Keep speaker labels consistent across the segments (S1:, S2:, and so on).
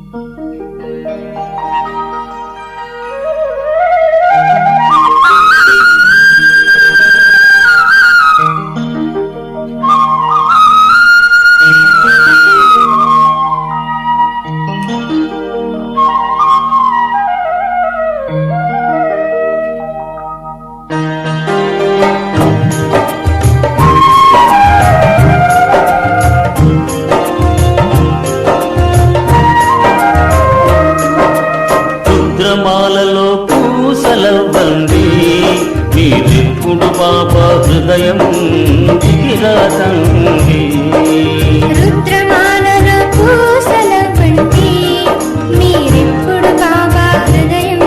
S1: రుద్రమాలలో పూసలవ్వండి మీరెప్పుడు బాబా హృదయం దిగిరాదండి.
S2: రుద్రమాలలో పూసలవ్వండి మీరెప్పుడు బాబా హృదయం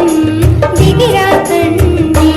S2: దిగిరాదండి.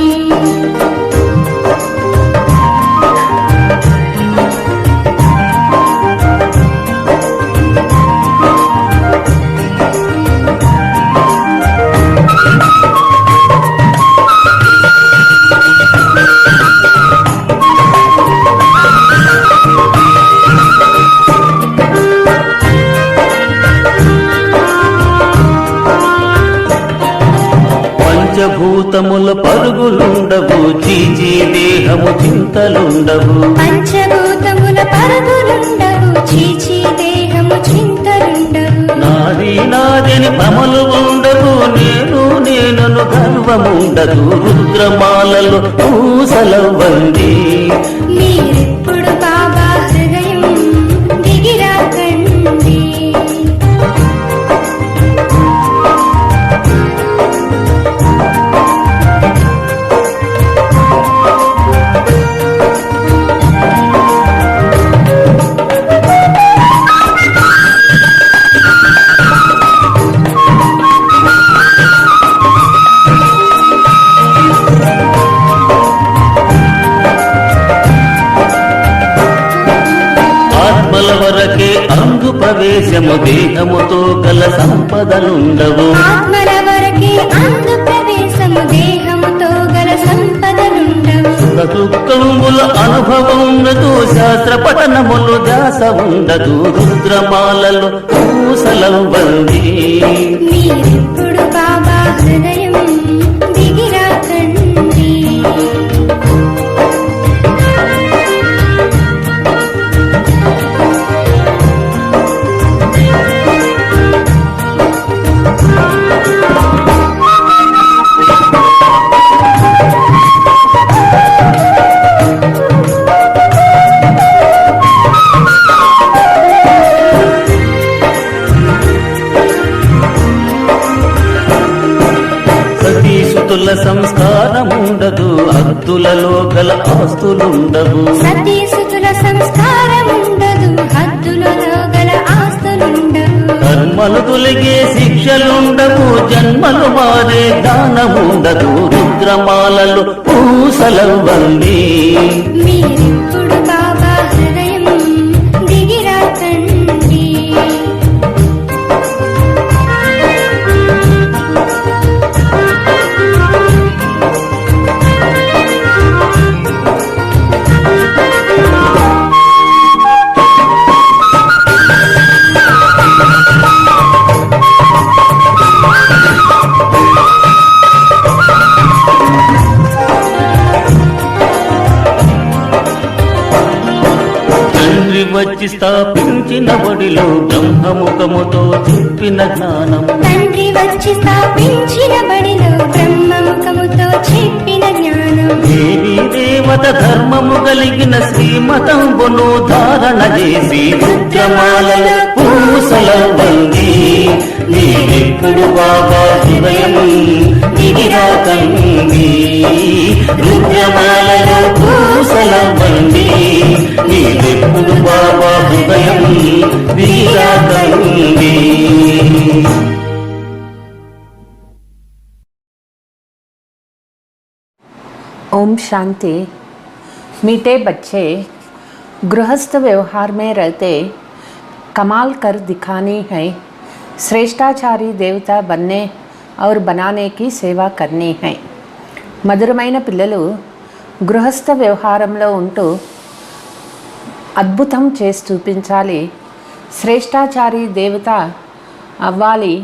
S1: పంచభూతముల పరుగులుండవు చీచీ దేహము చింతలుండవు.
S2: పంచభూతముల పరుగులుండవు చీచీ దేహము చింతలుండవు.
S1: నాది నాదని భ్రమలు ఉండవు నేను నేనను గర్వముండదు. రుద్రమాలలో పూసలవ్వండి
S2: మీరెప్పుడు బాబా హృదయం దిగిరాకండి.
S1: ఆత్మల వరకే అంగు ప్రవేశము దేహముతో గల సంపదలుండవు.
S2: ఆత్మల వరకే అందు ప్రవేశము దేహముతో గల సంపదలుండవు.
S1: దుఃఖముల అనుభవం ఉండదు శాస్త్ర పఠనములు ధ్యాస ఉండదు. రుద్రమాలలో పూసలవ్వండి
S2: మీరెప్పుడు బాబా హృదయం దిగిరాకండి.
S1: సతీసుతుల సంస్కారముండదు హద్దులలో గల ఆస్తులుండవు.
S2: సతీసుతుల సంస్కారముండదు హద్దులలో గల ఆస్తులుండవు.
S1: కర్మలు తొలగే శిక్షలుండవు జన్మలు మారే దానముండదు. రుద్రమాలలో పూసలవ్వండి
S2: మీరెప్పుడు బాబా హృదయం దిగిరాకండి.
S1: తండ్రి వచ్చి స్థాపించిన బడిలో బ్రహ్మముఖముతో చెప్పిన జ్ఞానం.
S2: తండ్రి వచ్చి స్థాపించిన బడిలో బ్రహ్మముఖముతో చెప్పిన జ్ఞానం.
S1: దేవీ దేవత ధర్మము కలిగిన శ్రీమతంబును ధారణ చేసి రుద్రమాలలో పూసలవ్వండి మీరెప్పుడు బాబా హృదయం దిగిరాకండి. రుద్రమాలలో పూసలవ్వండి మీరెప్పుడు బాబా హృదయం దిగిరాకండి.
S3: ओम शांति। मीठे बच्चे, गृहस्थ व्यवहार में रहते कमाल कर दिखानी है, श्रेष्ठाचारी देवता बनने और बनाने की सेवा करनी है। మధురమైన పిల్లలు గృహస్థ వ్యవహారంలో ఉంటూ అద్భుతం చేసి చూపించాలి, శ్రేష్టాచారి దేవత అవ్వాలి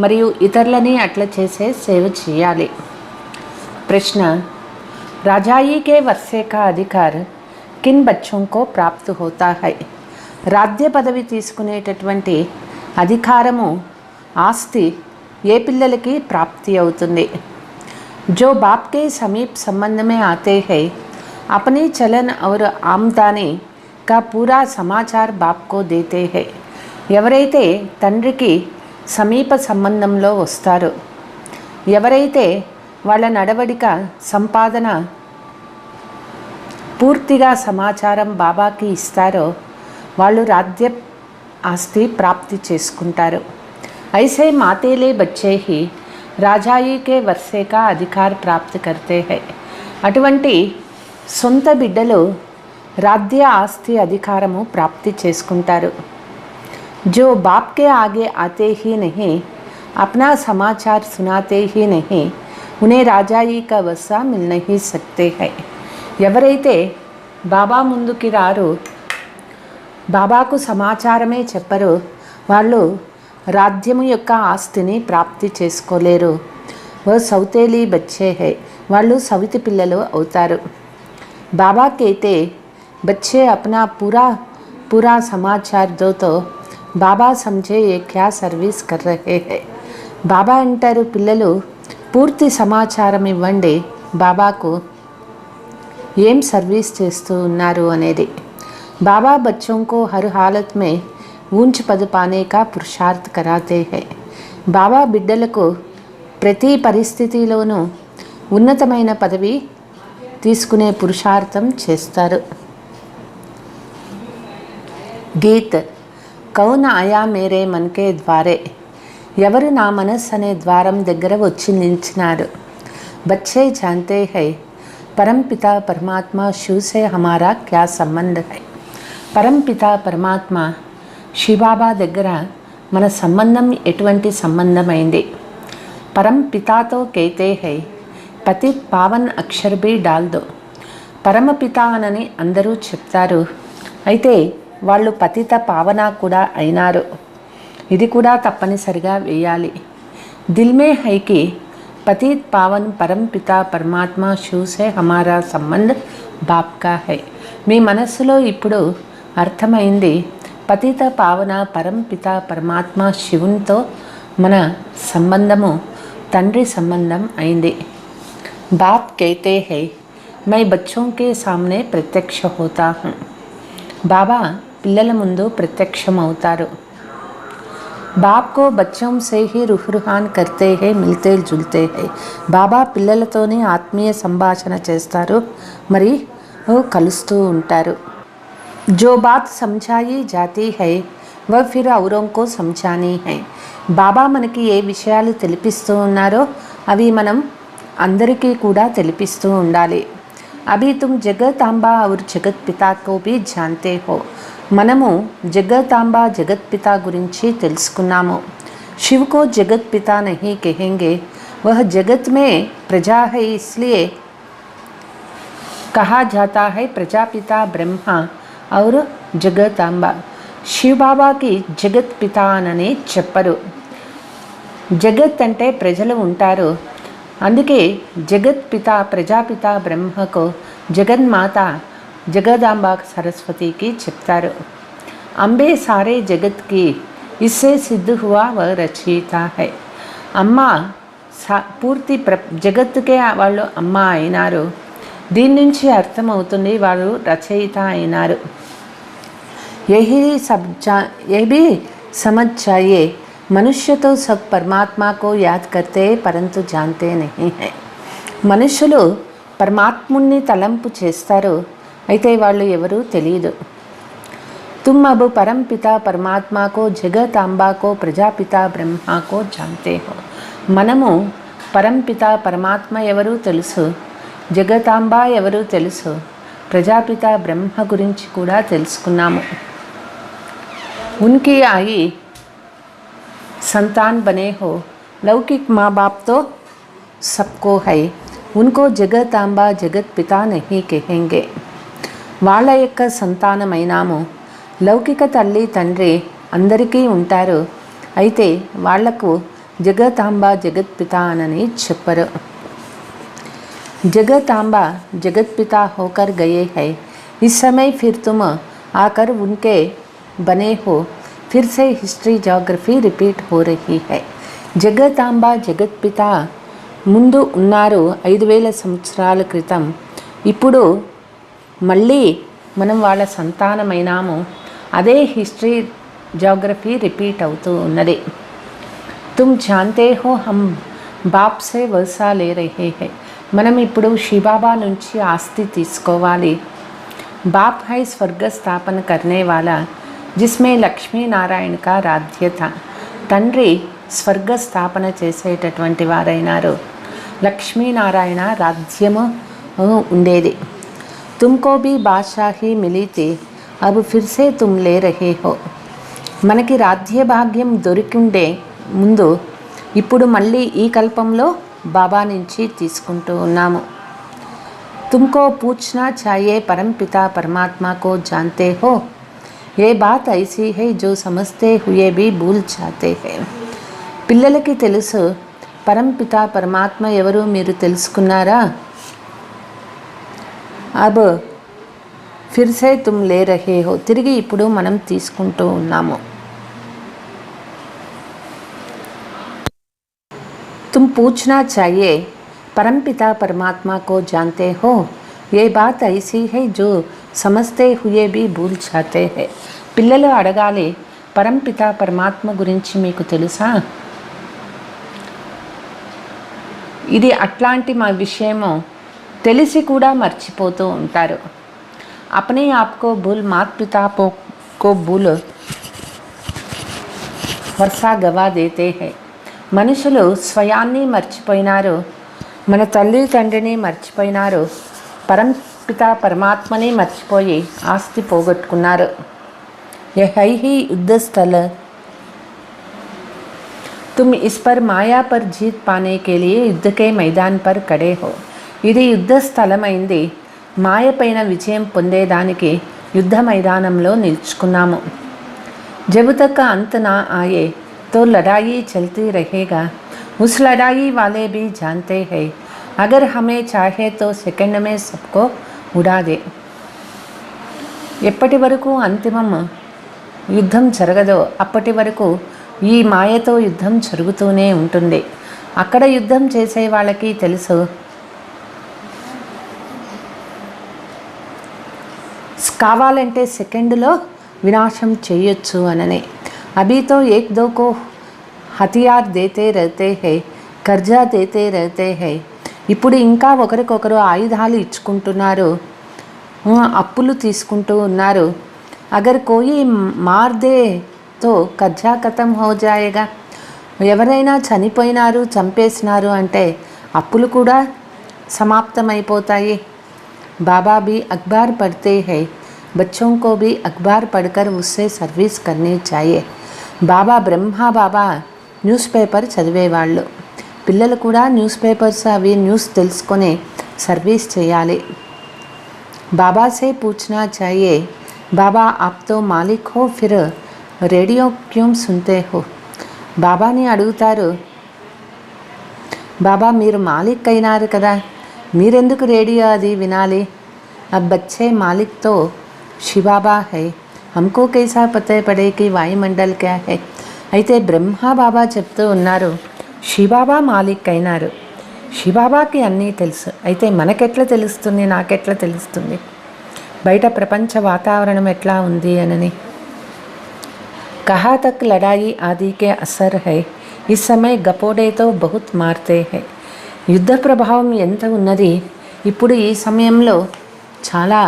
S3: మరియు ఇతరులని అట్లా చేసే సేవ చేయాలి. ప్రశ్న, రాజాయి కే వర్షే కా అధికార్ కిన్ బచ్చోं को प्राप्त होता है? రాజ్య పదవి తీసుకునేటటువంటి అధికారము, ఆస్తి ఏ పిల్లలకి ప్రాప్తి అవుతుంది? जो बाप के समीप संबंध में आते हैं अपने चलन और आमदनी का पूरा समाचार बाप को देते हैं. ఎవరైతే తండ్రికి సమీప సంబంధంలో వస్తారో, ఎవరైతే వాళ్ళ నడవడిక సంపాదన పూర్తిగా సమాచారం బాబాకి ఇస్తారో వాళ్ళు రాజ్య ఆస్తి ప్రాప్తి చేసుకుంటారు. ఐసే మాతేలే బచ్చే హి రాజాయి కే వర్షే కా అధికార్ ప్రాప్తి కర్తే హై. అటువంటి సొంత బిడ్డలు రాజ్య ఆస్తి అధికారము ప్రాప్తి చేసుకుంటారు. जो बाप के आगे आते ही नहीं, अपना समाचार सुनाते ही नहीं, उन्हें राजाई का वसा मिल नहीं सकते हैं. ఎవరైతే బాబా ముందుకి రారు, బాబాకు సమాచారమే చెప్పరు, వాళ్ళు రాజ్యము యొక్క ఆస్తిని ప్రాప్తి చేసుకోలేరు. ఓ సౌతేలీ బచ్చే హై, వాళ్ళు సవితి పిల్లలు అవుతారు. బాబా कहते बच्चे अपना पूरा समाचार दो तो బాబా సమझे ये क्या सर्विस कर रहे हैं. బాబా అంటారు, పిల్లలు పూర్తి సమాచారం ఇవ్వండి, బాబాకు ఏం సర్వీస్ చేస్తూ ఉన్నారు అనేది. బాబా बच्चों को हर हालत में ऊंच पद पाने का पुरुषार्थ कराते हैं. బాబా బిడ్డలకు ప్రతి పరిస్థితిలోనూ ఉన్నతమైన పదవి తీసుకునే పురుషార్థం చేస్తారు. గీత్, కౌన్ ఆయా మేరే మన్కే ద్వారే, ఎవరు నా మనస్సు అనే ద్వారం దగ్గర వచ్చి నిలిచినారు. బచ్చే జాంతే హై పరంపిత పరమాత్మ శివ్ సే హమారా క్యా సంబంధ హై. పరంపిత పరమాత్మ శివబాబా దగ్గర మన సంబంధం ఎటువంటి సంబంధమైంది? పరంపితాతో కేతే హై పతిత్ పావన్ అక్షర్ బి డాల్ దో. పరమపిత అని అందరూ చెప్తారు, అయితే వాళ్ళు పతిత పావన కూడా అయినారు. ఇది కూడా తప్పనిసరిగా వేయాలి. దిల్ మే హైకి పతిత్ పావన్ పరంపిత పరమాత్మ శివ్ సే హమారా సంబంధ్ బాప్ కా హై. మీ మనస్సులో ఇప్పుడు అర్థమైంది, పతిత పావన పరంపిత పరమాత్మ శివునితో మన సంబంధము తండ్రి సంబంధం అయింది. బాప్ कहते हैं मैं बच्चों के सामने प्रत्यक्ष होता हूँ. బాబా పిల్లల ముందు ప్రత్యక్షమవుతారు. బాప్ కో బచ్చోం సే హీ రుహ్రుహాన్ కర్తే హై మిల్తే జుల్తే హై. బాబా పిల్లలతోనే ఆత్మీయ సంభాషణ చేస్తారు, మరి కలుస్తూ ఉంటారు. జో బాత్ సమझाई जाती है वह फिर औरों को समझानी है. బాబా మనకి ఏ విషయాలు తెలిపిస్తూ ఉన్నారో అవి మనం అందరికీ కూడా తెలిపిస్తూ ఉండాలి. అభి తుమ్ జగతాంబా ఔర్ జగత్ పితా కో భీ జాన్తే హో. మనము జగతాంబా జగత్ పితా గురించి తెలుసుకున్నాము. శివ్ కో జగత్ పితా నహీ కహెంగే, వహ జగత్ మే ప్రజా హై ఇస్లియే కహా జాతా హై ప్రజాపితా బ్రహ్మ ఔర్ జగతాంబా. శివ్ బాబాకి జగత్ పితా అని చెప్పరు. జగత్ అంటే ప్రజలు ఉంటారు, అందుకే జగత్ పిత ప్రజాపిత బ్రహ్మకు జగన్మాత జగదాంబ సరస్వతికి చెప్తారు. అంబే సారే జగత్కి ఇస్సే సిద్ధ హువా వ రచయిత హై. అమ్మ పూర్తి జగత్తుకే వాళ్ళు అమ్మ అయినారు. దీని నుంచి అర్థమవుతుంది వాళ్ళు రచయిత అయినారు. ये भी समझ चाहिए मनुष्य तो सब परमात्मा को याद करते परंतु जानते नहीं है. మనుషులు పరమాత్ముణ్ణి తలంపు చేస్తారు, అయితే వాళ్ళు ఎవరూ తెలియదు. తుమ్ అబ్ పరంపిత పరమాత్మకో జగతాంబాకో ప్రజాపిత బ్రహ్మకో జాంతే హో. మనము పరంపిత పరమాత్మ ఎవరు తెలుసు, జగతాంబ ఎవరు తెలుసు, ప్రజాపిత బ్రహ్మ గురించి కూడా తెలుసుకున్నాము. उनकी आई संतान बने हो. लौकिक माँ बाप तो सबको है, उनको जगतांबा जगत पिता नहीं कहेंगे. వాళ్ళ యొక్క సంతానమైనాము. లౌకిక తల్లి తండ్రి అందరికీ ఉంటారు, అయితే వాళ్లకు జగతాంబ జగత్పిత అనని చెప్పరు. जगतांबा जगत पिता होकर गए हैं, इस समय फिर तुम आकर उनके बने हो, फिर से हिस्ट्री जोग्रफी रिपीट हो रही है. జగతాంబ జగత్పిత ముందు ఉన్నారు 5000 సంవత్సరాల క్రితం. ఇప్పుడు మళ్ళీ మనం వాళ్ళ సంతానమైనాము. అదే హిస్టరీ जोग्रफी रिपीट అవుతూ ఉన్నది. तुम जानते हो हम बाप से वर्षा ले रहे हैं. మనం ఇప్పుడు శివబాబా నుంచి ఆస్తి తీసుకోవాలి. बाप है स्वर्ग स्थापन करने वाला जिसमें लक्ष्मी नारायण का राज्य था. తండ్రి స్వర్గ స్థాపన చేసేటటువంటి వారైనారు. లక్ష్మీనారాయణ రాజ్యము ఉండేది. तुमको भी बादशाही मिली थी, अब फिर से तुम ले रहे हो. మనకి రాజ్య భాగ్యం దొరికిండే ముందు ఇప్పుడు మళ్ళీ ఈ కల్పంలో బాబా నుంచి తీసుకుంటూ ఉన్నాము. तुमको पूछना चाहिए परमपिता परमात्मा को जानते हो, ये बात ऐसी है जो समझते हुए भी भूल जाते हैं. పిల్లలకి తెలుసు పరంపిత పరమాత్మ ఎవరు మీరు తెలుసుకున్నారా? అబ్ ఫిర్ సే తుమ్ లే రహే హో, తిరిగి ఇప్పుడు మనం తీసుకుంటూ ఉన్నాము. तुम पूछना चाहिए परमपिता परमात्मा को जानते हो, ये बात ऐसी है जो समझते हुए भी भूल जाते हैं. పిల్లలు అడగాలి పరంపిత పరమాత్మ గురించి మీకు తెలుసా? ఇది అట్లాంటి మా విషయము తెలిసి కూడా మర్చిపోతూ ఉంటారు. अपने आप को भूल माता पिता को भूल वर्षा गवा देते हैं. మనుషులు స్వయాన్ని మర్చిపోయినారు, మన తల్లి తండ్రిని మర్చిపోయినారు, పరంపిత పరమాత్మని మర్చిపోయి ఆస్తి పోగొట్టుకున్నారు. యహై హి యుద్ధ స్థల, तुम इस पर माया पर जीत पाने के लिए युद्ध के मैदान पर खड़े हो. ఇది యుద్ధ స్థలమైంది. మాయ పైన విజయం పొందేదానికి యుద్ధ మైదానంలో నిల్చుకున్నాము. जब तक अंत ना आए तो लड़ाई चलती रहेगा. उस लड़ाई वाले भी जानते हैं अगर हमें चाहे तो सेकंड में सबको उड़ा दे. ఎప్పటి వరకు అంతిమం యుద్ధం జరగదో అప్పటి వరకు ఈ మాయతో యుద్ధం జరుగుతూనే ఉంటుంది. అక్కడ యుద్ధం చేసే వాళ్ళకి తెలుసు కావాలంటే సెకండ్లో వినాశం చేయొచ్చు అనని. अभी तो एक दो को हथियार देते रहते हैं, कर्जा देते रहते हैं. ఇప్పుడు ఇంకా ఒకరికొకరు ఆయుధాలు ఇచ్చుకుంటున్నారు, అప్పులు తీసుకుంటూ ఉన్నారు. అగర్ కోయి మార్ దే తో కర్జా ఖతం హో జాయేగా. ఎవరైనా చనిపోయినారు చంపేసినారు అంటే అప్పులు కూడా సమాప్తమైపోతాయి. బాబా भी अखबार पढ़ते हैं, बच्चों को भी अखबार पढ़कर उससे सर्विस करनी चाहिए. బాబా బ్రహ్మ బాబా న్యూస్ పేపర్ చదివేవాళ్ళు. పిల్లలు కూడా న్యూస్ పేపర్స్ అవి న్యూస్ తెలుసుకొని సర్వీస్ చేయాలి. బాబా సే పూछना चाहिए, బాబా आप तो मालिक हो फिर रेडियो क्यों सुनते हो. బాబాని అడుగుతారు, బాబా మీరు మాలిక్ అయినారు కదా, మీరెందుకు రేడియో అది వినాలి. अब बच्चे मालिक तो शिवबाबा है, हमको कैसा पता पड़े कि వాయుమండల్ क्या है. అయితే బ్రహ్మ బాబా చెప్తూ ఉన్నారు శివబాబా మాలిక్ అయినారు, శివబాబాకి అన్నీ తెలుసు. అయితే మనకెట్లా తెలుస్తుంది, నాకెట్లా తెలుస్తుంది బయట ప్రపంచ వాతావరణం ఎట్లా ఉంది అనని. కహా తక్ లడాయి ఆది కే అసర్ హై, ఈ సమయ గపోడేతో బహుత్ మార్తే హై. యుద్ధ ప్రభావం ఎంత ఉన్నది. ఇప్పుడు ఈ సమయంలో చాలా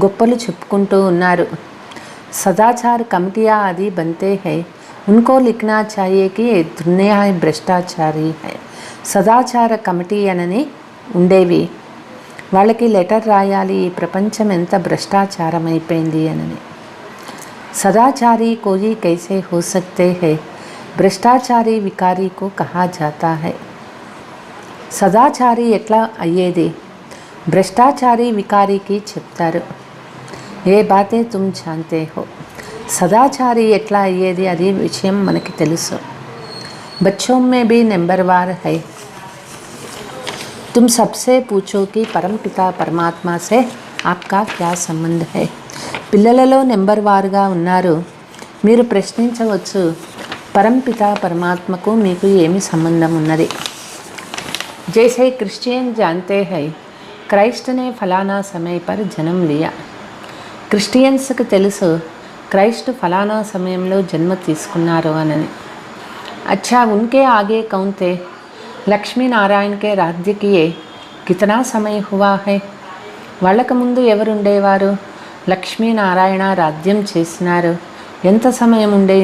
S3: గొప్పలు చెప్పుకుంటూ ఉన్నారు. सदाचार कमिटियाँ आदि बनते हैं, उनको लिखना चाहिए कि दुनिया भ्रष्टाचारी है. సదాచార కమిటీ అనని ఉండేవి, వాళ్ళకి లెటర్ రాయాలి ఈ ప్రపంచం ఎంత భ్రష్టాచారం అయిపోయింది అనని. సదాచారి కోయి कैसे हो सकते हैं, భ్రష్టాచారి వికారి को कहा जाता है. సదాచారి ఎట్లా అయ్యేది, భ్రష్టాచారి వికారికి చెప్తారు. ఏ బాతే తుమ్ జాన్తే హో, సదాచారి ఎట్లా అయ్యేది అది విషయం మనకి తెలుసు. बच्चों में भी नंबरवार है. तुम सबसे पूछो कि परमपिता परमात्मा से आपका क्या संबंध है. పిల్లలలో నెంబర్ వారుగా ఉన్నారు. మీరు ప్రశ్నించవచ్చు, పరంపిత పరమాత్మకు మీకు ఏమి సంబంధం ఉన్నది. जैसे क्रिश्चियन जानते हैं क्राइस्ट ने फलाना समय पर जन्म लिया. క్రిస్టియన్స్కి తెలుసు క్రైస్ట్ ఫలానా సమయంలో జన్మ తీసుకున్నారు అని. अच्छा उनके आगे कौन थे. లక్ష్మీ నారాయణ के राज्य किए कितना समय हुआ है. వాళ్ళకు ముందు ఎవరుండేవారు. లక్ష్మీనారాయణ రాజ్యం చేసినారు. ఎంత సమయం ఉండే.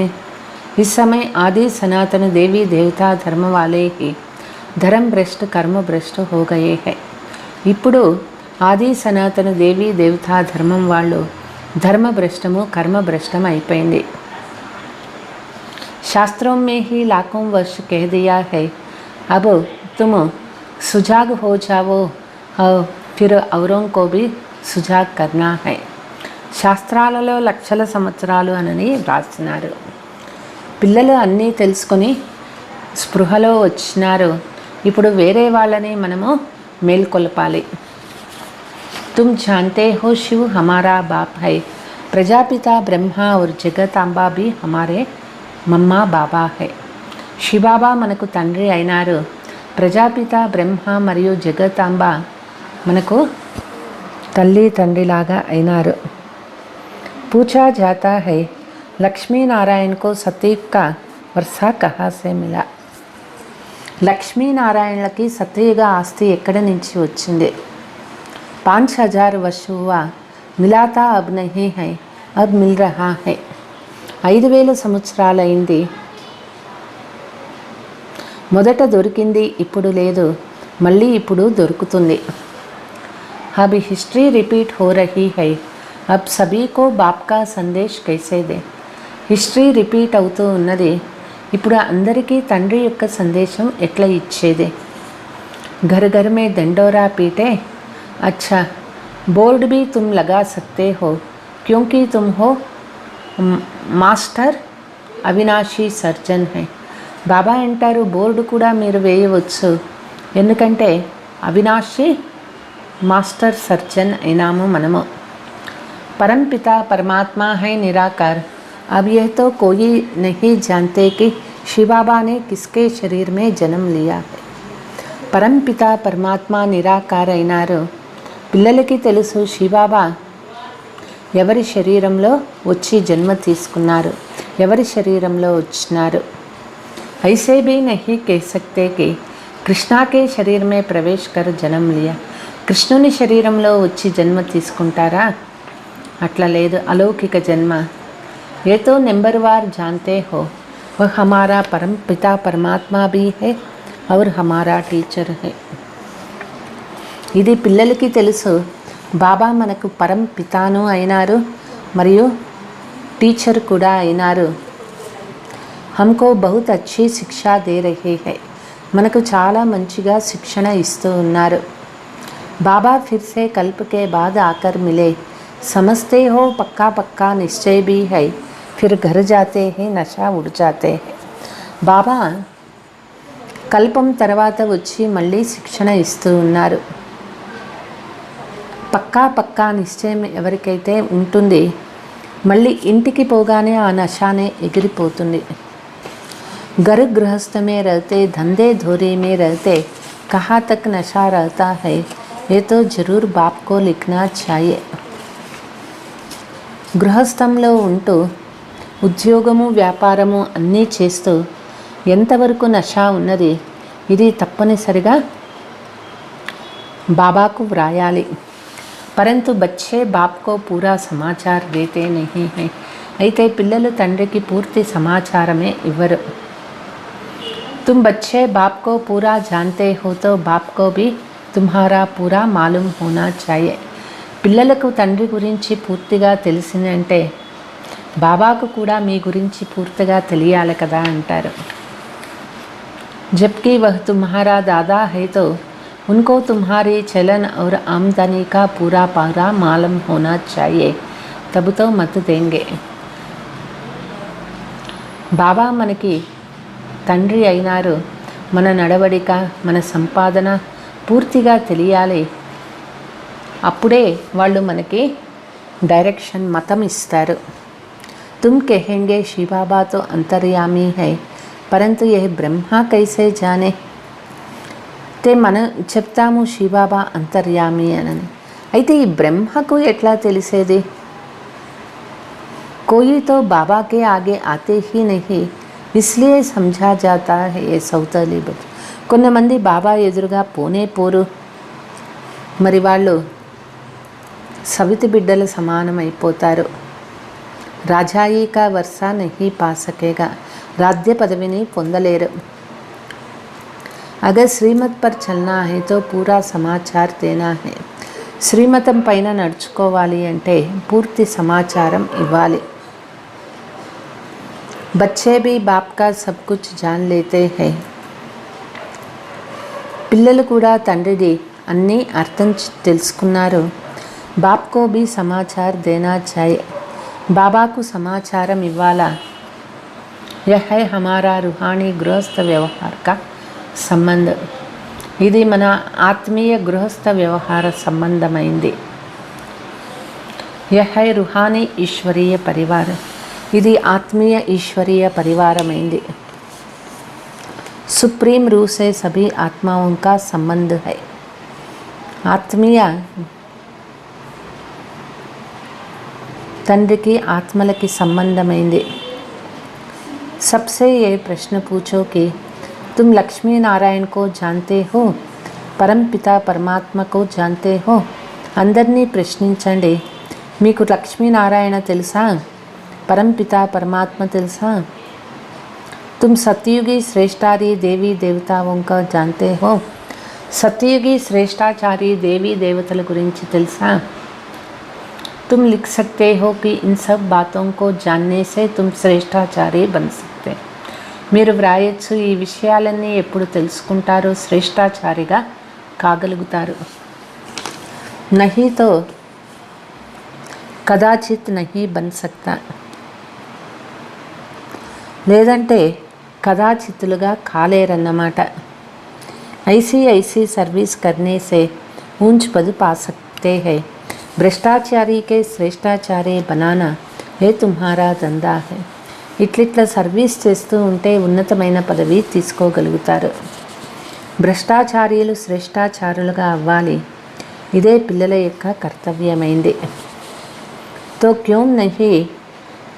S3: इस समय आदि सनातन देवी देवता धर्म वाले ही धर्म भ्रष्ट कर्म भ्रष्ट हो गए हैं. ఇప్పుడు ఆది సనాతన దేవి దేవతా ధర్మం వాళ్ళు ధర్మభ్రష్టము కర్మభ్రష్టం అయిపోయింది. शास्त्रों में ही लाखों वर्ष कह दिया है अब तुम सुजाग हो जाओ और फिर औरों को भी सुजाग करना है. శాస్త్రాలలో లక్షల సంవత్సరాలు అని వ్రాస్తున్నారు. పిల్లలు అన్నీ తెలుసుకొని స్పృహలో వచ్చినారు. ఇప్పుడు వేరే వాళ్ళని మనము మేల్కొల్పాలి. तुम जानते हो शिव हमारा बाप है. प्रजापिता ब्रह्मा और जगतांबा भी हमारे మమ్మా బాబా హై. శివబాబా మనకు తండ్రి అయినారు. ప్రజాపిత బ్రహ్మ మరియు జగతాంబ మనకు తల్లి తండ్రిలాగా అయినారు. పూछा जाता है लक्ष्मी नारायण को सतीक का वर्षा कहाँ से मिला. లక్ష్మీనారాయణలకి సతయుగ ఆస్తి ఎక్కడి నుంచి వచ్చింది. 5000 वर्ष हुआ मिला था अब नहीं है अब मिल रहा है. 5000 సంవత్సరాలైంది. మొదట దొరికింది, ఇప్పుడు లేదు, మళ్ళీ ఇప్పుడు దొరుకుతుంది. अब हिस्ट्री रिपीट हो रही है अब सभी को बाप का संदेश कैसे दे. హిస్టరీ రిపీట్ అవుతూ ఉన్నది. ఇప్పుడు అందరికీ తండ్రి యొక్క సందేశం ఎట్లా ఇచ్చేది. घर घर में దండోరా పీటే. अच्छा बोर्ड भी तुम लगा सकते हो क्योंकि तुम हो మాస్టర్ అవినాశీ సర్జన్ హై. బాబా అంటారు బోర్డు కూడా మీరు వేయవచ్చు, ఎందుకంటే అవినాశి మాస్టర్ సర్జన్ అయినాము మనము. परमपिता परमात्मा है निराकार. अब यह तो कोई नहीं जानते कि शिव बाबा ने किसके शरीर में जन्म लिया है. परमपिता परमात्मा निराकार అయినారు. పిల్లలకి తెలుసు శివబాబా ఎవరి శరీరంలో వచ్చి జన్మ తీసుకున్నారు, ఎవరి శరీరంలో వచ్చినారు. ऐसे भी नहीं कह सकते कि कृष्णा के शरीर में प्रवेश कर जन्म लिया. కృష్ణుని శరీరంలో వచ్చి జన్మ తీసుకుంటారా? అట్లా లేదు, अलौकिक జన్మ. ये तो नंबरवार जानते हो वह हमारा परम पिता परमात्मा भी है और हमारा टीचर है. ఇది పిల్లలకి తెలుసు. బాబా మనకు పరం పితాను అయినారు మరియు టీచర్ కూడా అయినారు. हमको बहुत अच्छी शिक्षा दे रहे हैं. మనకు చాలా మంచిగా శిక్షణ ఇస్తూ ఉన్నారు. बाबा फिर से कल्प के बाद आकर मिले. समझते हो पक्का पक्का निश्चय भी है फिर घर जाते हैं नशा उड़ जाते हैं. బాబా కల్పం తర్వాత వచ్చి మళ్ళీ శిక్షణ ఇస్తూ ఉన్నారు. పక్కా పక్కా నిశ్చయం ఎవరికైతే ఉంటుంది మళ్ళీ ఇంటికి పోగానే ఆ నశానే ఎగిరిపోతుంది. घर गृहस्थ में रहते धंधे धोरे में रहते कहाँ तक नशा रहता है ये तो जरूर बाप को लिखना चाहिए. గృహస్థంలో ఉంటూ ఉద్యోగము వ్యాపారము అన్నీ చేస్తూ ఎంతవరకు నషా ఉన్నది ఇది తప్పనిసరిగా బాబాకు వ్రాయాలి. परंतु बच्चे बाप को पूरा समाचार देते नहीं हैं. అయితే పిల్లలు తండ్రికి పూర్తి సమాచారమే ఇవ్వరు. तुम बच्चे बाप को पूरा जानते हो तो बाप को भी तुम्हारा पूरा मालूम होना चाहिए. పిల్లలకు తండ్రి గురించి పూర్తిగా తెలిసిందంటే బాబాకు కూడా మీ గురించి పూర్తిగా తెలియాలి కదా అంటారు. जबकि वह तुम्हारा दादा है तो उनको तुम्हारी चलन और आमदनी का पूरा पूरा मालूम होना चाहिए तब तो मत देंगे. బాబా మనకి తండ్రి అయినారు. మన నడవడిక, మన సంపాదన పూర్తిగా తెలియాలి. అప్పుడే వాళ్ళు మనకి డైరెక్షన్, మతం ఇస్తారు. తుమ్ కహెంగే శివ బాబా తో అంతర్యామి హై, పరంతు ఏ బ్రహ్మ కైసే జానే. అయితే మనం చెప్తాము శివబాబా అంతర్యామి అని. అయితే ఈ బ్రహ్మకు ఎట్లా తెలిసేది? कोई तो बाबा के आगे आते ही नहीं, इसलिए समझा जाता है ये సౌతలి బట్. కొంతమంది బాబా ఎదురుగా పోనే పోరు, మరి వాళ్ళు సవితి బిడ్డల సమానమైపోతారు. రాజాయి కా వర్ష నహీ పా సకేగా, రాజ్య పదవిని పొందలేరు. అగర్ శ్రీమత్ పర్ చల్నా హై తో పూరా సమాచార్ దేనా హై. శ్రీమతం పైన నడుచుకోవాలి అంటే పూర్తి సమాచారం ఇవ్వాలి. बच्चे भी बाप का सब कुछ जान लेते हैं. పిల్లలు కూడా తండ్రిది అన్నీ అర్థం తెలుసుకున్నారు. బాప్కో भी समाचार देना चाहिए. బాబాకు సమాచారం ఇవ్వాలా. यह है हमारा रूहानी गृहस्थ व्यवहार का संबंध. ఇది మన ఆత్మీయ గృహస్థ వ్యవహార సంబంధమైంది. यह है रूहानी ईश्वरीय परिवार. ఇది ఆత్మీయ ఈశ్వరీయ పరివారమైంది. సుప్రీం रूह से सभी आत्माओं का संबंध है. ఆత్మీయ తండ్రికి ఆత్మలకి సంబంధమైంది. सबसे ये प्रश्न पूछो कि तुम लक्ष्मी नारायण को जानते हो, परम पिता परमात्मा को जानते हो. అందరినీ ప్రశ్నించండి, మీకు లక్ష్మీనారాయణ తెలుసా, परमपिता परमात्मा తెలుసా. तुम सतयुगी श्रेष्ठारी देवी देवताओं का जानते हो, सतयुगी श्रेष्ठाचारी देवी देवतల గురించి తెలుసా. तुम लिख सकते हो कि इन सब बातों को जानने से तुम श्रेष्ठाचारी बन सकते. మీరు వ్రాయొచ్చు, ఈ విషయాలన్నీ ఎప్పుడు తెలుసుకుంటారో శ్రేష్టాచారిగా కాగలుగుతారు. నహీ తో కదాచిత్ నహీ బన్ సక్తా. లేదంటే కదాచిత్తులుగా కాలేరన్నమాట. ఐసీ ఐసీ సర్వీస్ కర్నే సే ऊंच पद पा सकते हैं. భ్రష్టాచారి కే శ్రేష్టాచారి బనానా ఏ తుమ్హారా దందా హై. ఇట్లిట్లా సర్వీస్ చేస్తూ ఉంటే ఉన్నతమైన పదవి తీసుకోగలుగుతారు. భ్రష్టాచార్యులు శ్రేష్టాచారులుగా అవ్వాలి. ఇదే పిల్లల యొక్క కర్తవ్యమైంది. తో క్యోं नहीं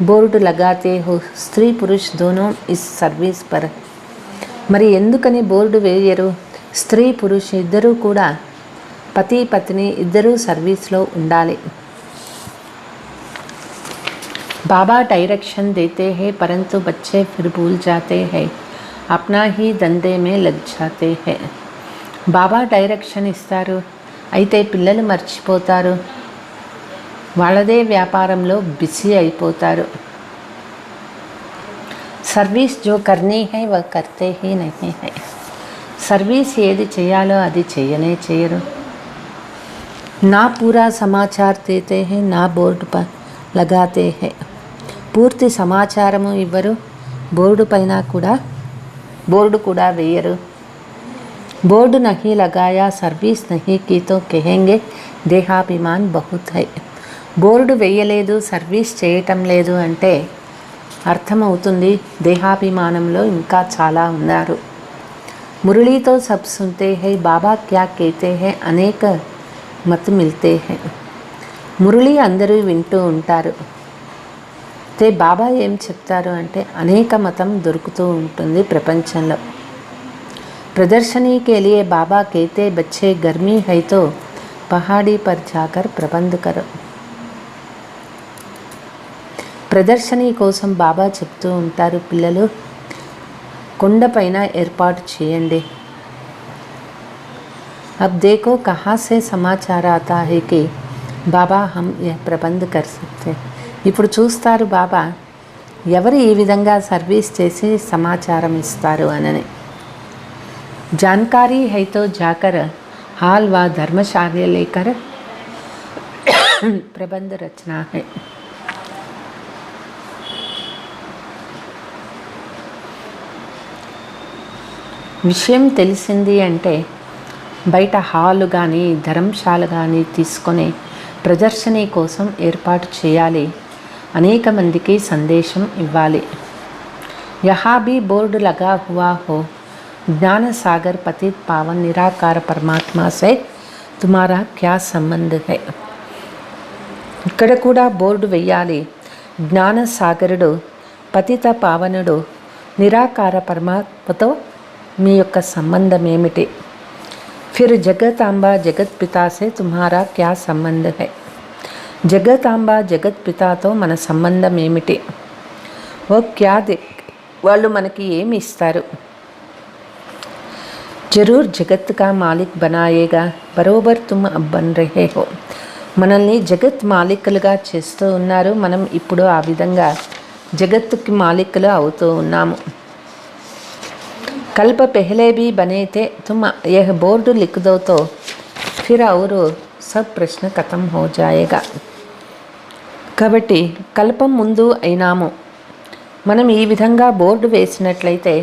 S3: బోర్డు లగాతే హో, స్త్రీ పురుష్ దోనో ఇస్ సర్వీస్ పర్. మరి ఎందుకని బోర్డు వేయరు? స్త్రీ పురుష్ ఇద్దరూ కూడా, పతి పత్ని ఇద్దరూ సర్వీస్లో ఉండాలి. बाबा डायरेक्शन देते हैं परंतु बच्चे फिर भूल जाते हैं, अपना ही धंधे में लग जाते हैं. బాబా డైరెక్షన్ ఇస్తారు, అయితే పిల్లలు మర్చిపోతారు, వాళ్ళదే వ్యాపారంలో బిజీ అయిపోతారు. సర్వీస్ జో కర్నీ హై వహ్ కర్తే హీ నహీ హై. సర్వీస్ ఏది చేయాలో అది చేయనే చేయరు. నా పూరా సమాచార్ దేతే హై, నా బోర్డు పర్ లగాతే హై. పూర్తి సమాచారము ఇవ్వరు, బోర్డు కూడా వేయరు. బోర్డు నహీ లగాయా, సర్వీస్ నహీ కీ తో కహెంగే దేహాభిమాన్ బహుత్ హై. బోర్డు వేయలేదు, సర్వీస్ చేయటం లేదు అంటే అర్థమవుతుంది దేహాభిమానంలో ఇంకా చాలా ఉన్నారు. మురళీతో సబ్ సున్తే హై, బాబా క్యా కేతే హై, అనేక మత్ మిల్తే హై. మురళి అందరూ వింటూ ఉంటారు. అయితే బాబా ఏం చెప్తారు అంటే అనేక మతం దొరుకుతూ ఉంటుంది ప్రపంచంలో. प्रदर्शनी के लिए बाबा कहते बच्चे गर्मी है तो पहाड़ी पर जाकर प्रबंध करो. ప్రదర్శనీ కోసం బాబా చెప్తూ ఉంటారు, పిల్లలు కొండపైన ఏర్పాటు చేయండి. अब देखो कहाँ से समाचार आता है कि బాబా हम यह प्रबंध कर सकते. ఇప్పుడు చూస్తారు బాబా ఎవరు ఈ విధంగా సర్వీస్ చేసి సమాచారం ఇస్తారు అనని. जानकारी है तो जाकर हाल व धर्मशाला लेकर प्रबंध रचना है. విషయం తెలిసింది అంటే బయట హాలు కానీ ధర్మశాల కానీ తీసుకొని ప్రదర్శన కోసం ఏర్పాటు చేయాలి, అనేక మందికి సందేశం ఇవ్వాలి. यहाँ भी बोर्ड लगा हुआ हो, ज्ञान सागर पतित पावन निराकार परमात्मा से तुम्हारा क्या संबंध है. ఇక్కడ కూడా బోర్డు వెయ్యాలి, జ్ఞాన సాగరుడు పతిత పావనుడు నిరాకార పరమాత్మతో మీ యొక్క సంబంధం ఏమిటి. फिर जगतांबा जगत पिता से तुम्हारा क्या संबंध है. జగతాంబా జగత్ పితాతో మన సంబంధం ఏమిటి. ఓ క్యా వాళ్ళు మనకి ఏమి ఇస్తారు. జరూర్ జగత్ కా మాలిక్ బనాయేగా, బరోబర్ తుమ్ అబ్ బన్ రహే హో. మనల్ని జగత్ మాలికులుగా చేస్తూ ఉన్నారు, మనం ఇప్పుడు ఆ విధంగా జగత్తుకి మాలికులు అవుతూ ఉన్నాము. कल्प पहले भी बने थे, तुम यह बोर्ड लिख दो तो फिर और सब प्रश्न खत्म हो जाएगा. కాబట్టి కల్పం ముందు అయినాము, మనం ఈ విధంగా బోర్డు వేసినట్లయితే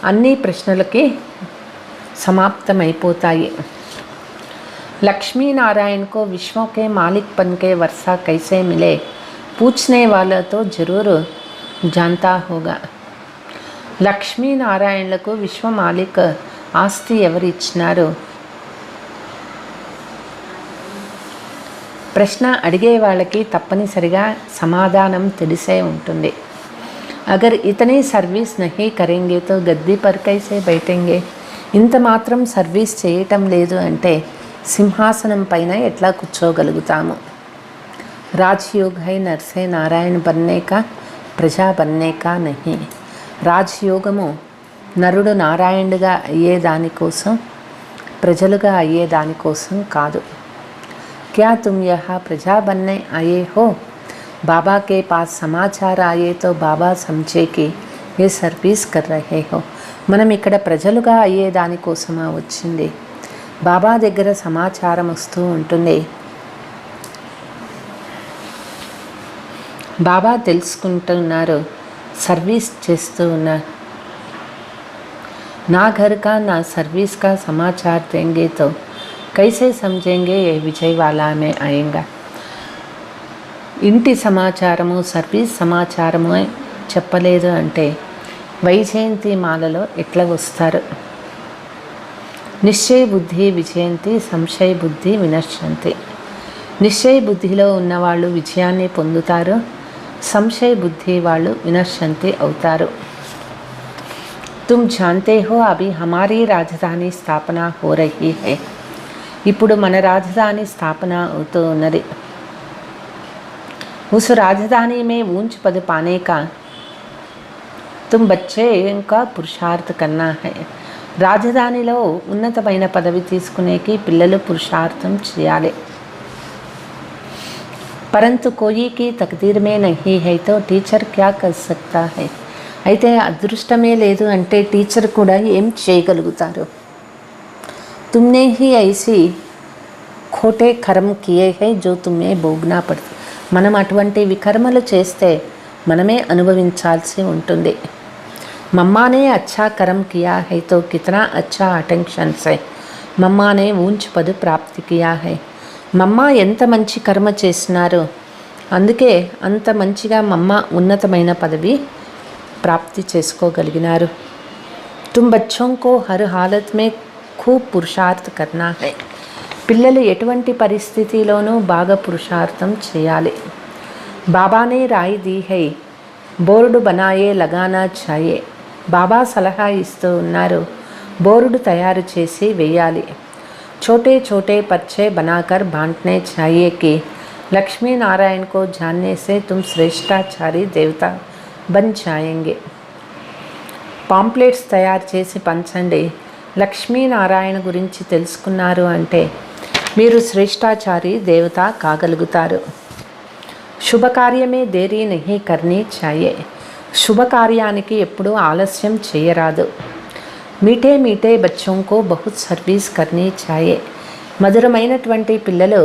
S3: అన్ని ప్రశ్నలకి సమాప్తమైపోతాయి. लक्ष्मीनारायण को विश्व के मालिकपन के वर्षा कैसे मिले, पूछने वाला तो जरूर जानता होगा. లక్ష్మీనారాయణలకు విశ్వ మాలిక్ ఆస్తి ఎవరు ఇచ్చినారు. ప్రశ్న అడిగే వాళ్ళకి తప్పనిసరిగా సమాధానం తెలిసే ఉంటుంది. అగర్ ఇతనే సర్వీస్ నహీ కరేంగే తో గద్దీ పర్ కైసే బైఠేంగే. ఇంత మాత్రం సర్వీస్ చేయటం లేదు అంటే సింహాసనం పైన ఎట్లా కూర్చోగలుగుతాము. రాజయోగ్ హై నర్సే నారాయణ బన్నే కా, ప్రజా బన్నే కా నహీ. రాజయోగము నరుడు నారాయణుడిగా అయ్యేదానికోసం, ప్రజలుగా అయ్యేదానికోసం కాదు. क्या तुम यहाँ प्रजा बनने आए हो, बाबा के पास समाचार आए तो बाबा समझे कि ये सर्विस कर रहे हो. మనం ఇక్కడ ప్రజలుగా అయ్యేదానికోసమా వచ్చింది. బాబా దగ్గర సమాచారం వస్తూ ఉంటుంది, బాబా తెలుసుకుంటున్నారు, సర్వీస్ చేస్తూ ఉన్నారు. నా घर का ना सर्विस का समाचार देंगे तो कैसे समझेंगे ये విజయవాలా మే ఆయేగా. ఇంటి సమాచారము సర్వీస్ సమాచారము చెప్పలేదు అంటే వైజయంతి మాలలో ఎట్లా వస్తారు. నిశ్చయ బుద్ధి విజయంతి, సంశయ బుద్ధి వినశ్యంతి. నిశ్చయ బుద్ధిలో ఉన్నవాళ్ళు విజయాన్ని పొందుతారు, సంశయ బుద్ధి వాళ్ళు వినశ్యంతి అవుతారు. तुम जानते हो अभी हमारी राजधानी स्थापना हो रही है. ఇప్పుడు మన రాజధాని స్థాపన అవుతూ ఉన్నది. उस राजधानी में ऊंच पद पाने का तुम बच्चे का पुरुषार्थ करना है. రాజధానిలో ఉన్నతమైన పదవి తీసుకునేకి పిల్లలు పురుషార్థం చేయాలి. परंतु कोई की तकदीर में नहीं है तो टीचर क्या कर सकता है. అయితే అదృష్టమే లేదు అంటే టీచర్ కూడా ఏం చేయగలుగుతారు. तुमने ही ऐसी खोटे कर्म किए हैं जो तुम्हें भोगना पड़ता. మనం అటువంటి వికర్మలు చేస్తే మనమే అనుభవించాల్సి ఉంటుంది. मम्मा ने अच्छा कर्म किया है तो कितना अच्छा अटेंशन से मम्मा ने ऊंच पद प्राप्त किया है. మమ్మ ఎంత మంచి కర్మ చేసినారు, అందుకే అంత మంచిగా మమ్మ ఉన్నతమైన పదవి ప్రాప్తి చేసుకోగలిగినారు. तुम बच्चों को हर हालत में खूब पुरुषार्थ करना है. పిల్లలు ఎటువంటి పరిస్థితిలోనూ బాగా పురుషార్థం చేయాలి. బాబానే రాయి दी है, బోర్డు బనాయే లగానా ఛాయే. బాబా సలహా ఇస్తూ ఉన్నారు, బోర్డు తయారు చేసి వేయాలి. छोटे छोटे पर्चे बनाकर बांटने चाहिए कि लक्ष्मी नारायण को जानने से तुम श्रेष्ठाचारी देवता बन जाएंगे. పాంప్లెట్స్ తయారు చేసి పంచండి. లక్ష్మీనారాయణ గురించి తెలుసుకున్నారు అంటే మీరు శ్రేష్టాచారి దేవత కాగలుగుతారు. శుభకార్యమే దేరీ నహీ కర్నీ ఛాయే. శుభకార్యానికి ఎప్పుడూ ఆలస్యం చేయరాదు. మీఠే మీఠే బచ్చోं को बहुत సర్వీస్ కర్నీ ఛాయే. మధురమైనటువంటి పిల్లలు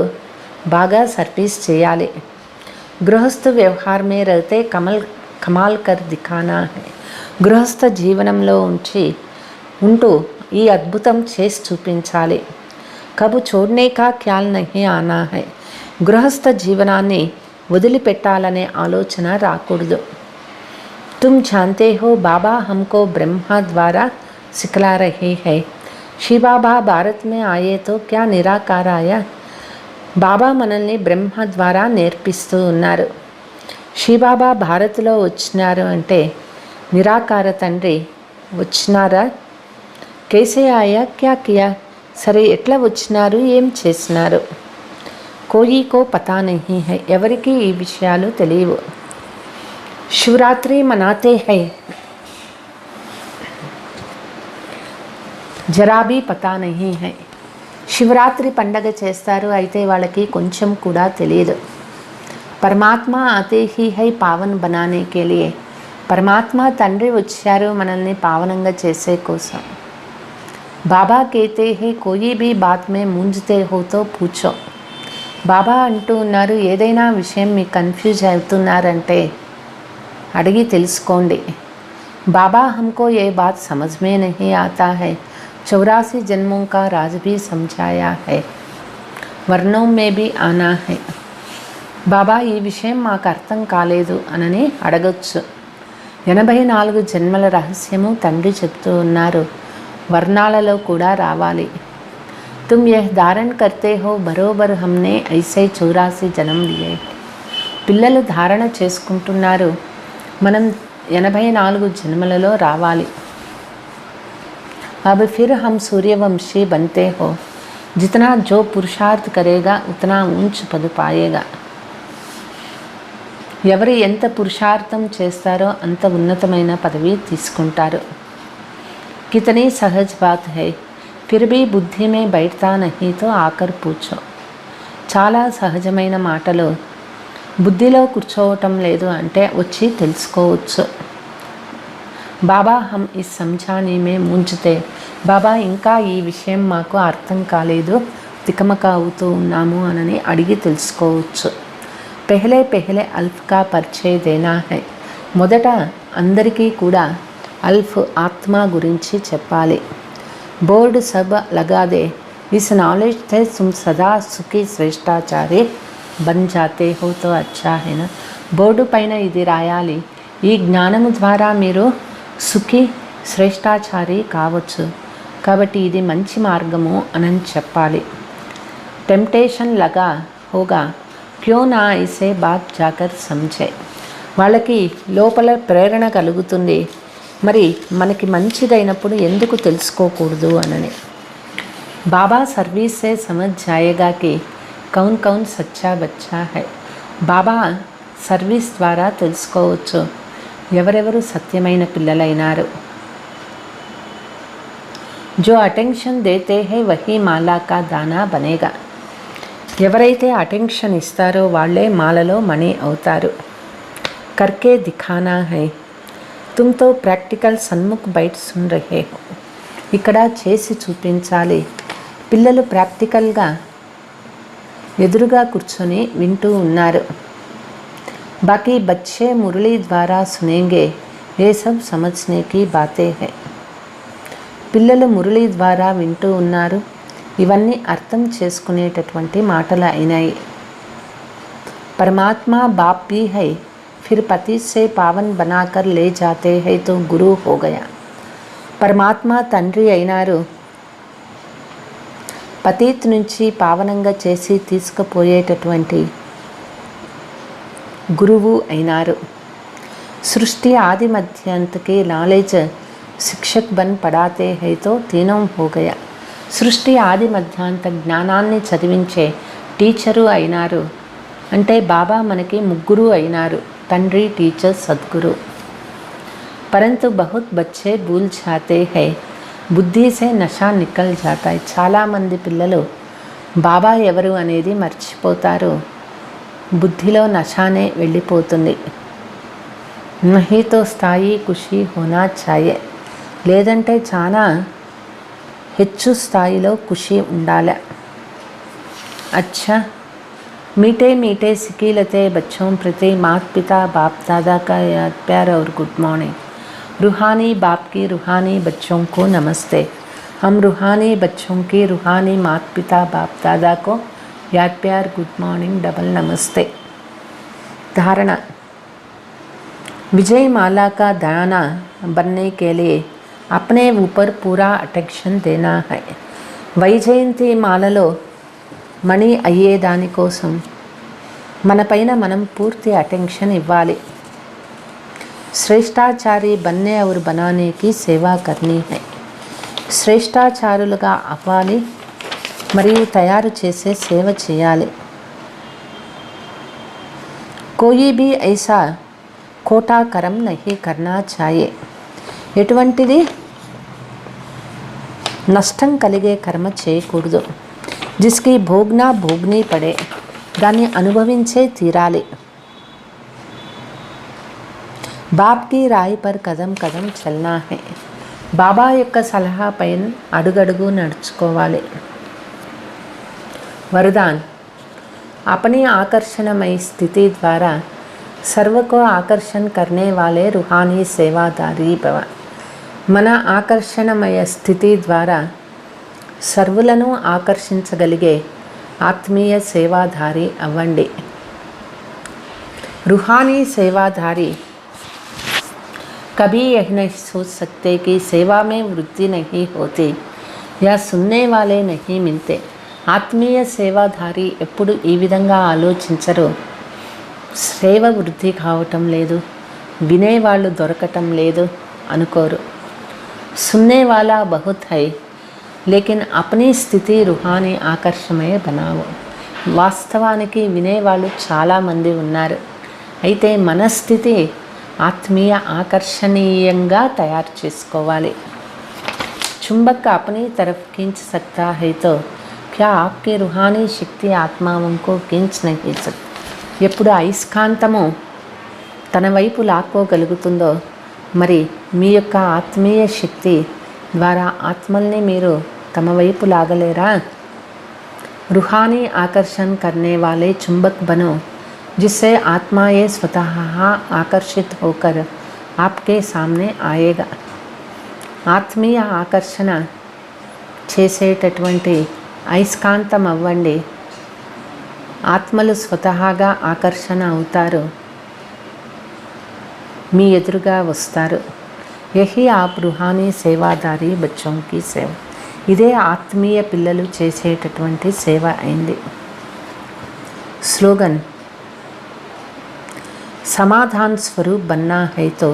S3: బాగా సర్వీస్ చేయాలి. గృహస్థ వ్యవహార్ మే రహతే కమాల్ కర్ దిఖానా హై. గృహస్థ జీవనంలో ఉంచి ఉంటూ ఈ అద్భుతం చేసి చూపించాలి. కబు చూడనే కా ఖ్యాల్ నహీ ఆనా హై. గృహస్థ జీవనాన్ని వదిలిపెట్టాలనే ఆలోచన రాకూడదు. తుమ్ జాన్తే హో బాబా హమ్కో బ్రహ్మ ద్వారా సిఖలా రహే హై. శివబాబా భారత్ మే ఆయే తో క్యా నిరాకార ఆయా. బాబా మనల్ని బ్రహ్మ ద్వారా నేర్పిస్తూ ఉన్నారు. శివబాబా భారత్లో వచ్చినారు అంటే నిరాకార తండ్రి వచ్చినారా? కేసే ఆయా క్యా కియా. సరే, ఎట్లా వచ్చినారు, ఏం చేసినారు? కోయి కో పతా నహీ హై. ఎవరికి ఈ విషయాలు తెలియవు. శివరాత్రి మనాతే హై, జరాబీ పతా నహీ హై. శివరాత్రి పండగ చేస్తారు, అయితే వాళ్ళకి కొంచెం కూడా తెలియదు. పరమాత్మ ఆతే హీ హై పావన్ బనానే కే లియే. పరమాత్మ తండ్రి వచ్చారు మనల్ని పావనంగా చేసే కోసం. బాబా కేతే హే కోయి భీ బాత్ మే మూంజతే హో తో పూచో. బాబా అంటూ ఉన్నారు, ఏదైనా విషయం మీకు కన్ఫ్యూజ్ అవుతున్నారంటే అడిగి తెలుసుకోండి. బాబా హమ్కో ఏ బాత్ సమజ్ మే నహీ ఆతా హై. 84 జన్మోं का राज भी समझाया है, వర్ణోं में भी आना है. బాబా ఈ విషయం మాకు అర్థం కాలేదు అనని అడగచ్చు. 84 జన్మల రహస్యము తండ్రి చెప్తూ ఉన్నారు, వర్ణాలలో కూడా రావాలి. తుమ్ యహ్ ధారణ కర్తే హో బరోబర్ హమ్నే ఐసే 84 జన్మ లియే. పిల్లలు ధారణ చేసుకుంటున్నారు, మనం 84 జన్మలలో రావాలి. अब फिर हम सूर्यवंशी बनते हो. जितना जो पुरुषार्थ करेगा उतना ऊंच पद पाएगा. ఎవరు ఎంత పురుషార్థం చేస్తారో అంత ఉన్నతమైన పదవి తీసుకుంటారు. कितनी सहज बात है, फिर भी बुद्धि में बैठता नहीं तो आकर पूछो. చాలా సహజమైన మాటలు, బుద్ధిలో కూర్చోవటం లేదు అంటే వచ్చి తెలుసుకోవచ్చు. బాబా హమ్ ఇస్ సమఝానే మే మూంజతే. బాబా ఇంకా ఈ విషయం మాకు అర్థం కాలేదు, తికమక అవుతూ ఉన్నాము అనని అడిగి తెలుసుకోవచ్చు. పెహలే పెహలే అల్ఫ్ కా పరిచయ దేనా హై. మొదట అందరికీ కూడా అల్ఫ్ ఆత్మ గురించి చెప్పాలి. బోర్డు సబ్ లగాదే. ఇస్ నాలెడ్జ్ తే తుమ్ సదా సుఖీ శ్రేష్టాచారి బన్ జాతే హో తో అచ్చా హైనా. బోర్డు పైన ఇది రాయాలి, ఈ జ్ఞానము ద్వారా మీరు సుఖీ శ్రేష్టాచారి కావచ్చు, కాబట్టి ఇది మంచి మార్గము అని చెప్పాలి. టెంప్టేషన్ లగా హోగా క్యో నా ఐసే బాత్ జాకర్ సమझे. వాళ్ళకి లోపల ప్రేరణ కలుగుతుంది, మరి మనకి మంచిదైనప్పుడు ఎందుకు తెలుసుకోకూడదు అనని. బాబా సర్వీస్ సే సమజ్ జాయేగా కి కౌన్ కౌన్ సచ్చా బచ్చా హై. బాబా సర్వీస్ ద్వారా తెలుసుకోవచ్చు ఎవరెవరు సత్యమైన పిల్లలైనారు. జో అటెన్షన్ దేతే హై వహీ మాలా కా దానా బనేగా. ఎవరైతే అటెన్షన్ ఇస్తారో వాళ్ళే మాలలో మణి అవుతారు. కర్కే దిఖానా హై. తుమ్తో ప్రాక్టికల్ సన్ముఖ్ బయట సున్ రహే హో. ఇక్కడ చేసి చూపించాలి. పిల్లలు ప్రాక్టికల్గా ఎదురుగా కూర్చొని వింటూ ఉన్నారు. బాకీ బచ్చే మురళీ ద్వారా సునేంగే, ఏ సబ్ సమజ్నే కీ బాతే హై. పిల్లలు మురళీ ద్వారా వింటూ ఉన్నారు, ఇవన్నీ అర్థం చేసుకునేటటువంటి మాటలు అయినాయి. పరమాత్మ బాప్ भी है, फिर पति से पावन बनाकर ले जाते हैं तो गुरु हो गया. పరమాత్మ తండ్రి అయినారు, పతీత్ నుంచి పావనంగా చేసి తీసుకుపోయేటటువంటి గురువు అయినారు. సృష్టి ఆది మధ్యంతకి నాలెడ్జ్ శిక్షక్ బన్ పడాతే హై తో తీనం హో గయా. సృష్టి ఆది మధ్యాంత జ్ఞానాన్ని చదివించే టీచరు అయినారు అంటే బాబా మనకి ముగ్గురు అయినారు, తండ్రి, టీచర్, సద్గురు. పరంతు బహుత్ బచ్చే భూల్ జాతే హై, బుద్ధి సే నషా నికల్ జాతా హై. చాలామంది పిల్లలు బాబా ఎవరు అనేది మర్చిపోతారు, బుద్ధిలో నషానే వెళ్ళిపోతుంది. నహీతో స్థాయి ఖుషి హోనా చాయే. లేదంటే చాలా హెచ్చు స్థాయిలో ఖుషి ఉండాలి. अच्छा, मीठे मीठे सिकीलते बच्चों प्रति माता पिता बाप दादा का याद प्यार और गुड मॉर्निंग. रूहानी बाप की रूहानी बच्चों को नमस्ते। हम रूहानी बच्चों के रूहानी माता पिता बाप दादा को याद प्यार गुड मॉर्निंग डबल नमस्ते। धारणा, विजय माला का दाना बनने के लिए अपने ऊपर पूरा अटेंशन देना है। వైజయంతి మాలలో మణి అయ్యే దానికోసం మన పైన మనం పూర్తి అటెన్షన్ ఇవ్వాలి। శ్రేష్టాచారి बनने और बनाने की సేవా करनी है। శ్రేష్టాచారులుగా అవ్వాలి మరియు తయారు చేసే సేవ చేయాలి। कोई भी ऐसा खोटा कर्म नहीं करना चाहिए। ఎటువంటిది నష్టం కలిగే కర్మ చేయకూడదు। జిస్కి భోగ్నా భోగ్నీ పడే, దాన్ని అనుభవించే తీరాలి। బాప్ की राय पर कदम कदम चलना है। బాబా యొక్క సలహా పైన అడుగడుగు నడుచుకోవాలి। वरदान, अपनी आकर्षणमय स्थिति द्वारा सर्व को आकर्षण करने वाले रूहानी सेवादारी भव। మన ఆకర్షణమయ స్థితి ద్వారా సర్వులను ఆకర్షించగలిగే ఆత్మీయ సేవాధారి అవ్వండి। रूहानी सेवाधारी कभी यह नहीं सोच सकते कि सेवा में वृद्धि नहीं होती या सुनने वाले नहीं मिलते। ఆత్మీయ సేవాధారి ఎప్పుడు ఈ విధంగా ఆలోచించరు, సేవ వృద్ధి కావటం లేదు, వినేవాళ్ళు దొరకటం లేదు అనుకోరు। सुनने वाला बहुत है लेकिन अपनी స్థితి रूहानी ఆకర్షణమే बनाओ। వాస్తవానికి వినేవాళ్ళు చాలామంది ఉన్నారు, అయితే మన స్థితి ఆత్మీయ ఆకర్షణీయంగా తయారు చేసుకోవాలి। चुंबक अपनी तरफ खींच सकता है तो क्या आपकी रूहानी శక్తి ఆత్మావం को खींच नहीं सकती। ఎప్పుడు అయస్కాంతము తన వైపు లాక్కోగలుగుతుందో మరి మీ యొక్క ఆత్మీయ శక్తి ద్వారా ఆత్మల్ని మీరు తమ వైపు లాగలేరా। रूहानी आकर्षण करने वाले चुंबक बनो जिससे आत्मा ये स्वतः आकर्षित होकर आपके सामने आएगा। ఆత్మీయ ఆకర్షణ చేసేటటువంటి అయస్కాంతం అవ్వండి, ఆత్మలు స్వతహాగా ఆకర్షణ అవుతారు, మీ ఎదురుగా వస్తారు। యహీ ఆప్ रूहानी సేవాదారి బచ్చోं की సేవ। ఇదే ఆత్మీయ పిల్లలు చేసేటటువంటి సేవ అయింది। స్లోగన్, समाधान स्वरूप बनना है तो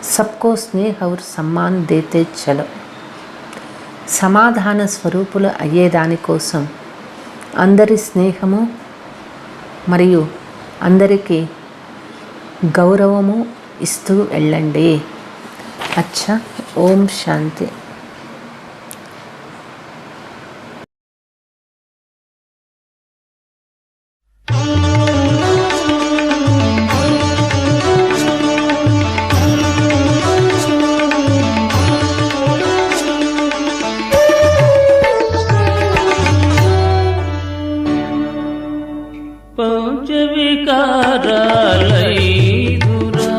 S3: सबको स्नेह और सम्मान देते चलो। సమాధాన స్వరూపులు అయ్యేదానికోసం అందరి స్నేహము మరియు అందరికీ గౌరవము ఇస్తూ వెళ్ళండి। అచ్చా, ఓం శాంతి।
S1: పంచవికారాలైదురా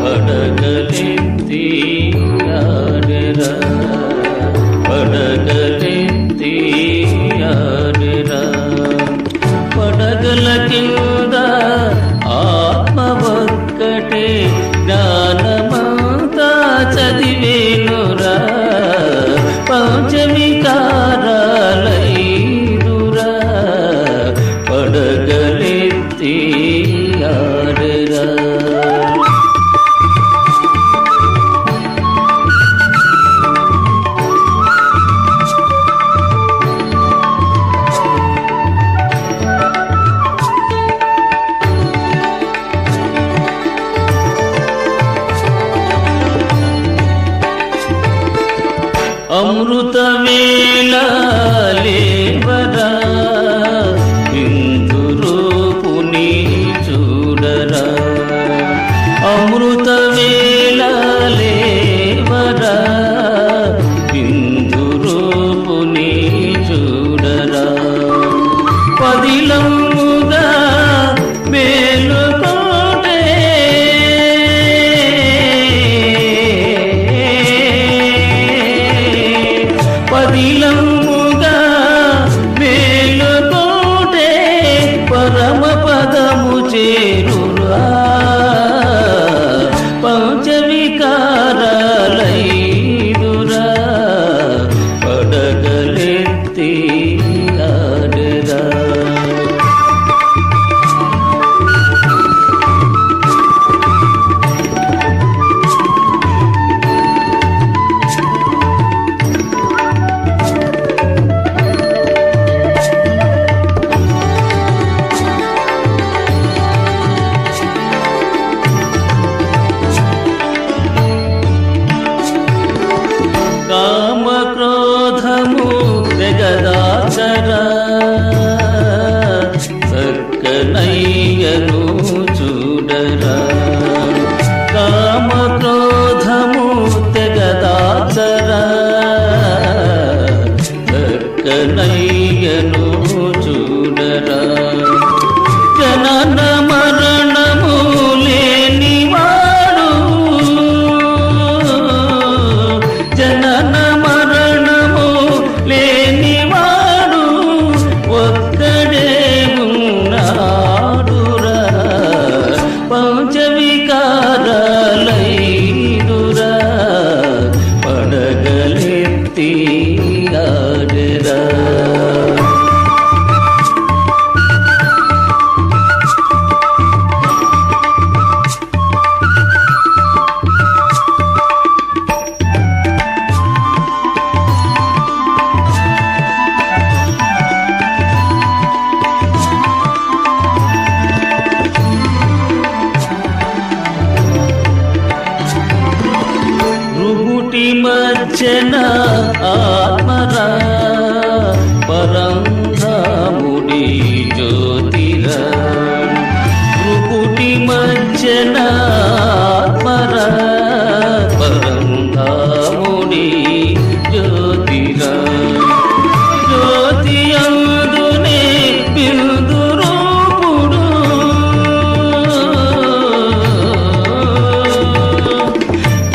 S1: పడగలెత్తి ఆడెరా, పడగలెత్తి ఆడెరా। పడగల కింద ఆత్మ ఒక్కటే జ్ఞానమంతా చదివేనురా। పంచవికారాలైదురా పడగలెత్తి ఆడెరా। అమృత వేళ లేవరా, ఇందు రూపుని చూడరా। అమృత వేళ లేవరా, ఇందు రూపుని చూడరా। పదిలముగా మేలుకోటే వచ్చెన ఆత్మరా పరంధాముడి జ్యోతిరా త్రిపుటి మధ్యన ఆత్మరా పరంధాముడి జ్యోతిరా జ్యోతి అందునే బిందు రూపుడు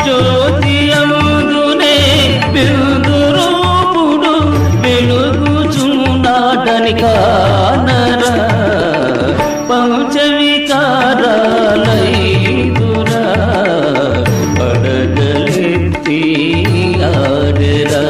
S1: జ్యోతి అందునే బిందు రూపుడు వెలుగుచున్నాడని కానరా పంచవికారాలైదురా పడగలెత్తి ఆడెరా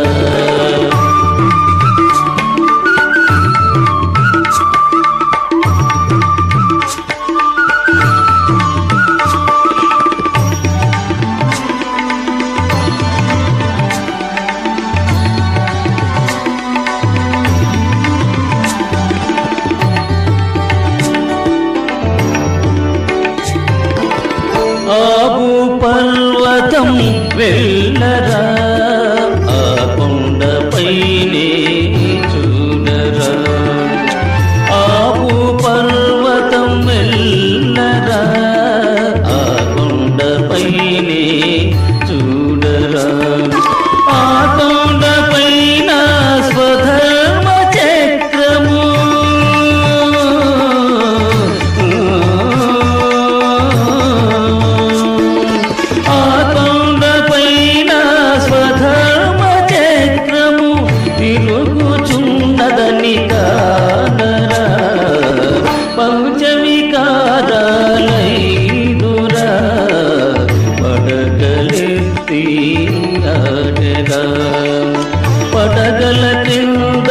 S1: ఆబు పర్వతం వెళ్ళరా ఆ కొండపైనే చూడరా ఆబు పర్వతం వెళ్ళరా ఆ కొండపైనే చూడరా ఆ కొండపైన స్వధర్మ చక్రము తిరుగుచున్నదని కానరా పంచవికారాలైదురా పడగలెత్తి ఆడెరా పడగల కింద